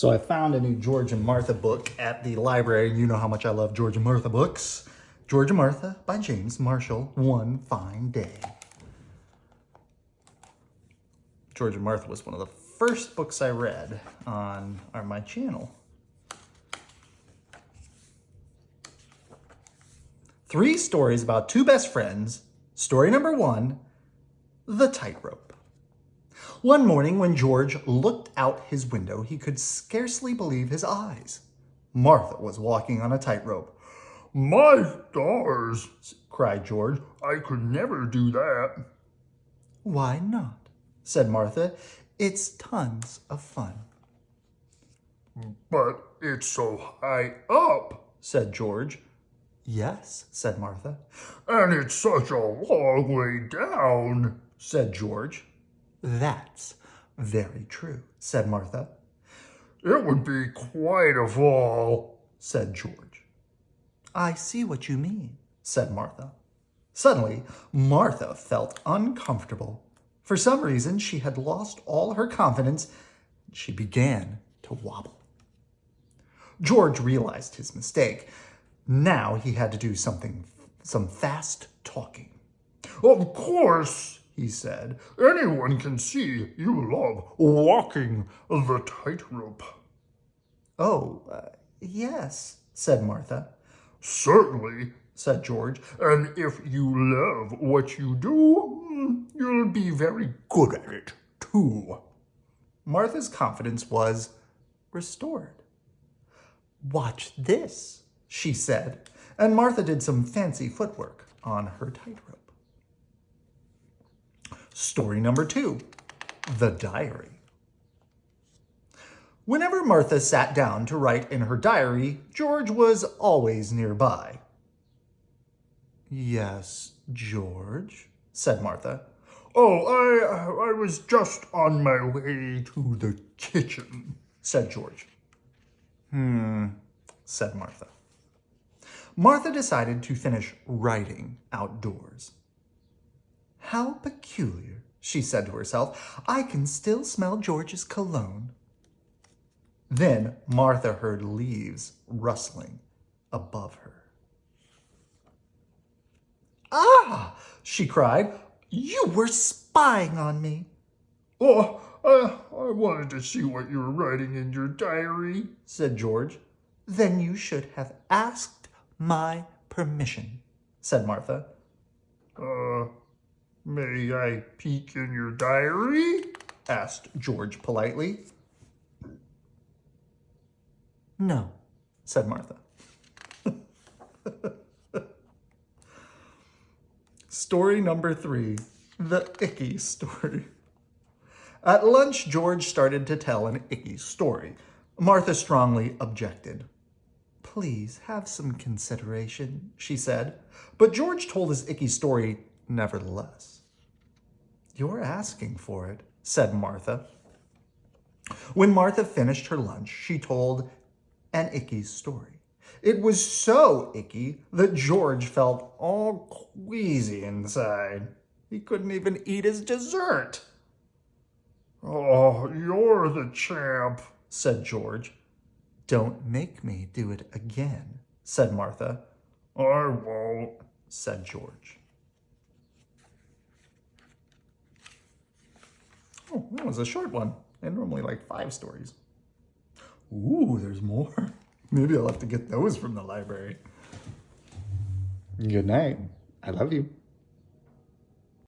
So I found a new George and Martha book at the library. You know how much I love George and Martha books. George and Martha by James Marshall, One Fine Day. George and Martha was one of the first books I read on my channel. 3 stories about 2 best friends. Story number 1, The Tightrope. One morning when George looked out his window, he could scarcely believe his eyes. Martha was walking on a tightrope. "My stars," cried George. "I could never do that." "Why not?" said Martha. "It's tons of fun." "But it's so high up," said George. "Yes," said Martha. "And it's such a long way down," said George. "That's very true," said Martha. "It would be quite a fall," said George. "I see what you mean," said Martha. Suddenly, Martha felt uncomfortable. For some reason, she had lost all her confidence. She began to wobble. George realized his mistake. Now he had to do some fast talking. "Of course," he said, "anyone can see you love walking the tightrope." "Oh, yes," said Martha. "Certainly," said George, "and if you love what you do, you'll be very good at it, too." Martha's confidence was restored. "Watch this," she said, and Martha did some fancy footwork on her tightrope. Story number 2, The Diary. Whenever Martha sat down to write in her diary, George was always nearby. "Yes, George," said Martha. "Oh, I was just on my way to the kitchen," said George. Said Martha. Martha decided to finish writing outdoors. "How peculiar," she said to herself. "I can still smell George's cologne." Then Martha heard leaves rustling above her. "Ah!" she cried. "You were spying on me." "Oh, I wanted to see what you were writing in your diary," said George. "Then you should have asked my permission," said Martha. May I peek in your diary?" asked George politely. "No," said Martha. Story number 3, The Icky Story. At lunch, George started to tell an icky story. Martha strongly objected. "Please have some consideration," she said. But George told his icky story nevertheless. "You're asking for it," said Martha. When Martha finished her lunch, she told an icky story. It was so icky that George felt all queasy inside. He couldn't even eat his dessert. "Oh, you're the champ," said George. "Don't make me do it again," said Martha. "I won't," said George. Oh, that was a short one. And normally like 5 stories. Ooh, there's more. Maybe I'll have to get those from the library. Good night. I love you.